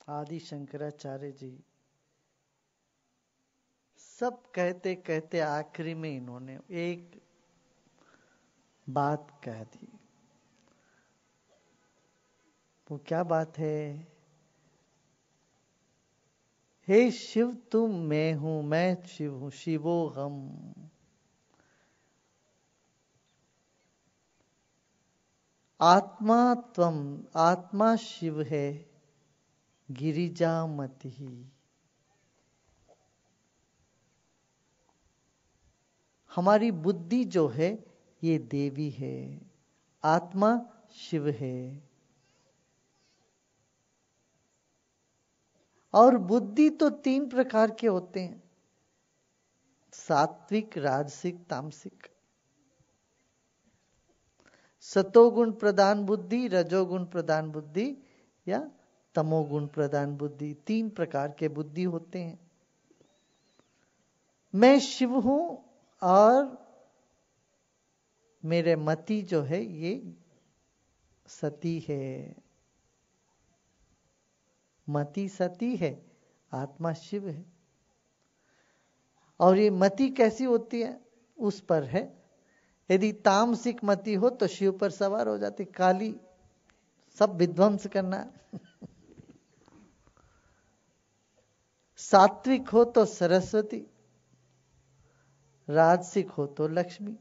आदि शंकराचार्य जी सब कहते कहते आखिरी में इन्होंने एक बात कह दी। वो क्या बात है? हे शिव तुम मैं हूं, मैं शिव हूं, शिवो हम। आत्मा त्वम, आत्मा शिव है, गिरिजामति ही। हमारी बुद्धि जो है ये देवी है, आत्मा शिव है। और बुद्धि तो 3 प्रकार के होते हैं, सात्विक, राजसिक, तामसिक। सतोगुण प्रधान बुद्धि, रजोगुण प्रधान बुद्धि या तमोगुण प्रधान बुद्धि, 3 प्रकार के बुद्धि होते हैं। मैं शिव हूं और मेरे मति जो है ये सती है। मति सती है, आत्मा शिव है। और ये मति कैसी होती है उस पर है। यदि तामसिक मति हो तो शिव पर सवार हो जाती, काली, सब विध्वंस करना। सात्विक हो तो सरस्वती, राजसिक हो तो लक्ष्मी।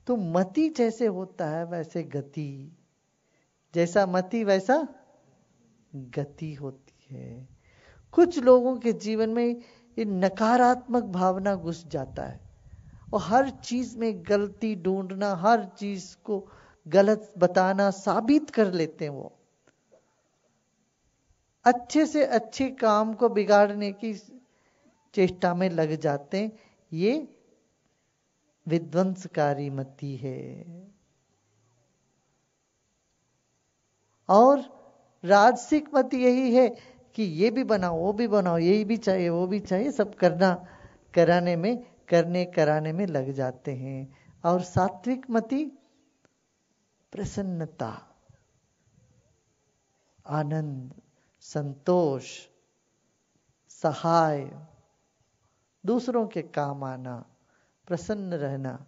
तो मति जैसे होता है वैसे गति, जैसा मति वैसा गति होती है। कुछ लोगों के जीवन में ये नकारात्मक भावना घुस जाता है और हर चीज में गलती ढूंढना, हर चीज को गलत बताना, साबित कर लेते हैं। वो अच्छे से अच्छे काम को बिगाड़ने की चेष्टा में लग जाते हैं। ये विध्वंसकारी मति है। और राजसिक मति यही है कि ये भी बनाओ, वो भी बनाओ, यही भी चाहिए, वो भी चाहिए, सब कराने में लग जाते हैं। और सात्विक मति प्रसन्नता, आनंद, संतोष, सहाय, दूसरों के काम आना, प्रसन्न रहना,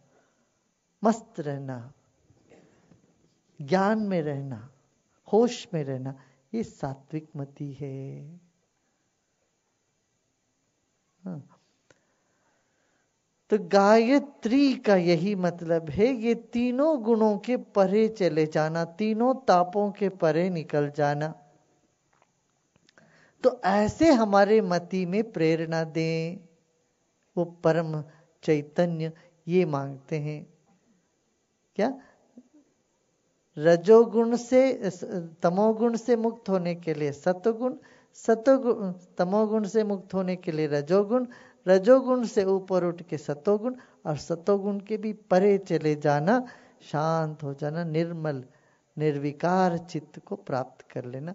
मस्त रहना, ज्ञान में रहना, होश में रहना, ये सात्विक मति है। तो गायत्री का यही मतलब है, ये तीनों गुणों के परे चले जाना, तीनों तापों के परे निकल जाना। तो ऐसे हमारे मति में प्रेरणा दें, वो परम चैतन्य ये मांगते हैं। क्या? रजोगुण से, तमोगुण से मुक्त होने के लिए सतोगुण, तमोगुण से मुक्त होने के लिए रजोगुण, रजोगुण से ऊपर उठ के सतोगुण, और सतोगुण के भी परे चले जाना, शांत हो जाना, निर्मल निर्विकार चित्त को प्राप्त कर लेना,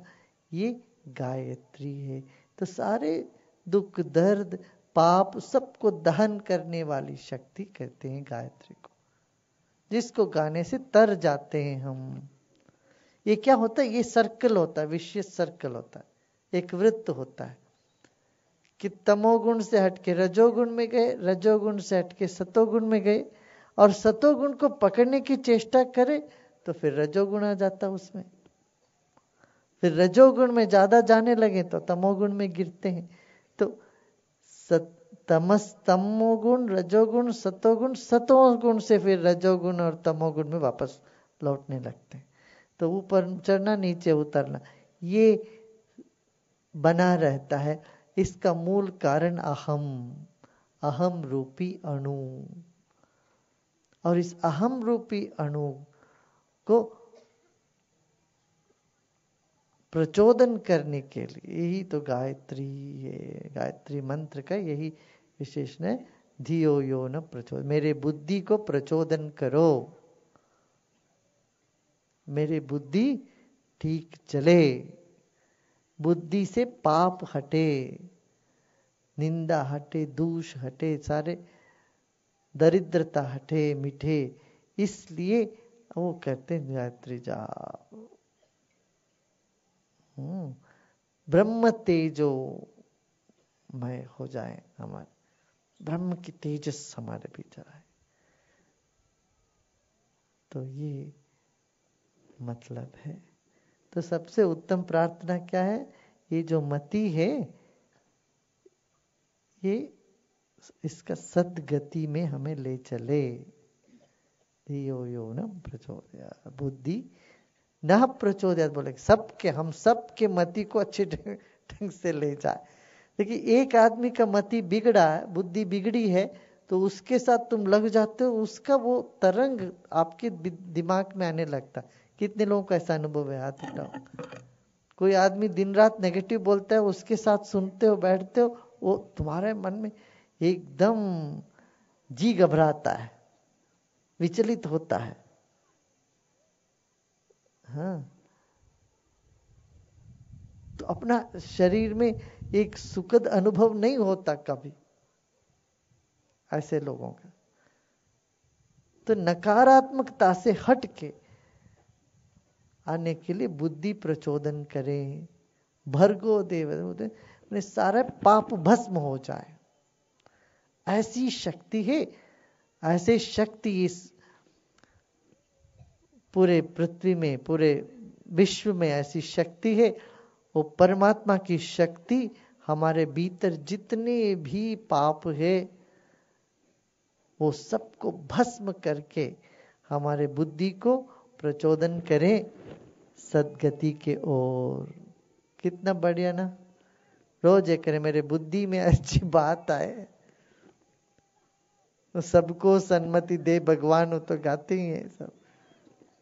ये गायत्री है। तो सारे दुख, दर्द, पाप सबको दहन करने वाली शक्ति कहते हैं गायत्री को, जिसको गाने से तर जाते हैं हम। ये क्या होता है? ये सर्कल होता है, विशेष सर्कल होता है, एक वृत्त होता है कि तमोगुण से हटके रजोगुण में गए, रजोगुण से हटके सतोगुण में गए, और सतोगुण को पकड़ने की चेष्टा करे तो फिर रजोगुण आ जाता उसमें। फिर रजोगुण में ज्यादा जाने लगे तो तमोगुण में गिरते हैं। तो तमोगुण, रजोगुण, सतोगुण, सतोगुण से फिर रजोगुण और तमोगुण में वापस लौटने लगते हैं। तो ऊपर चढ़ना, नीचे उतरना, ये बना रहता है। इसका मूल कारण अहम रूपी अणु। और इस अहम रूपी अणु को प्रचोदन करने के लिए यही तो गायत्री है। गायत्री मंत्र का यही विशेषण है, धियो यो न प्रचोद, मेरे बुद्धि को प्रचोदन करो, मेरी बुद्धि ठीक चले, बुद्धि से पाप हटे, निंदा हटे, दूष हटे, सारे दरिद्रता हटे, मिटे। इसलिए वो कहते हैं गायत्री जाप। ब्रह्म तेजो मय हो जाए, हमारे ब्रह्म की तेजस हमारे भीतर आए। तो ये मतलब है। तो सबसे उत्तम प्रार्थना क्या है? ये जो मति है, ये इसका सद्गति में हमें ले चले। धियो यो न प्रचोदयात्, बुद्धि न प्रचोदयात्, बोले सबके, हम सबके मति को अच्छे ढंग से ले जाए। देखिए एक आदमी का मति बिगड़ा है, बुद्धि बिगड़ी है, तो उसके साथ तुम लग जाते हो, उसका वो तरंग आपके दिमाग में आने लगता। कितने लोगों का ऐसा अनुभव है? हाथ उठाओ। कोई आदमी दिन रात नेगेटिव बोलता है, उसके साथ सुनते हो, बैठते हो, वो तुम्हारे मन में एकदम जी घबराता है, विचलित होता है। हाँ, तो अपना शरीर में एक सुखद अनुभव नहीं होता कभी ऐसे लोगों का। तो नकारात्मकता से हट के आने के लिए बुद्धि प्रचोदन करें। भर्गो देव, अपने सारे पाप भस्म हो जाए, ऐसी शक्ति है। ऐसे शक्ति इस पूरे पृथ्वी में, पूरे विश्व में ऐसी शक्ति है। वो परमात्मा की शक्ति हमारे भीतर जितने भी पाप है वो सबको भस्म करके हमारे बुद्धि को प्रचोदन करें सद्गति के ओर। कितना बढ़िया ना। रोज ये करें, मेरे बुद्धि में अच्छी बात आए, तो सबको सन्मति दे भगवान, हो तो गाते ही हैं सब।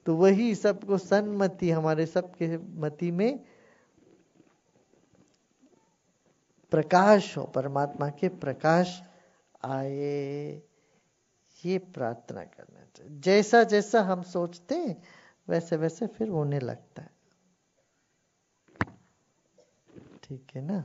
तो वही सबको सन्मति, हमारे सबके मति में प्रकाश हो, परमात्मा के प्रकाश आए, ये प्रार्थना करना चाहिए। जैसा जैसा हम सोचते हैं वैसे वैसे फिर होने लगता है। ठीक है ना।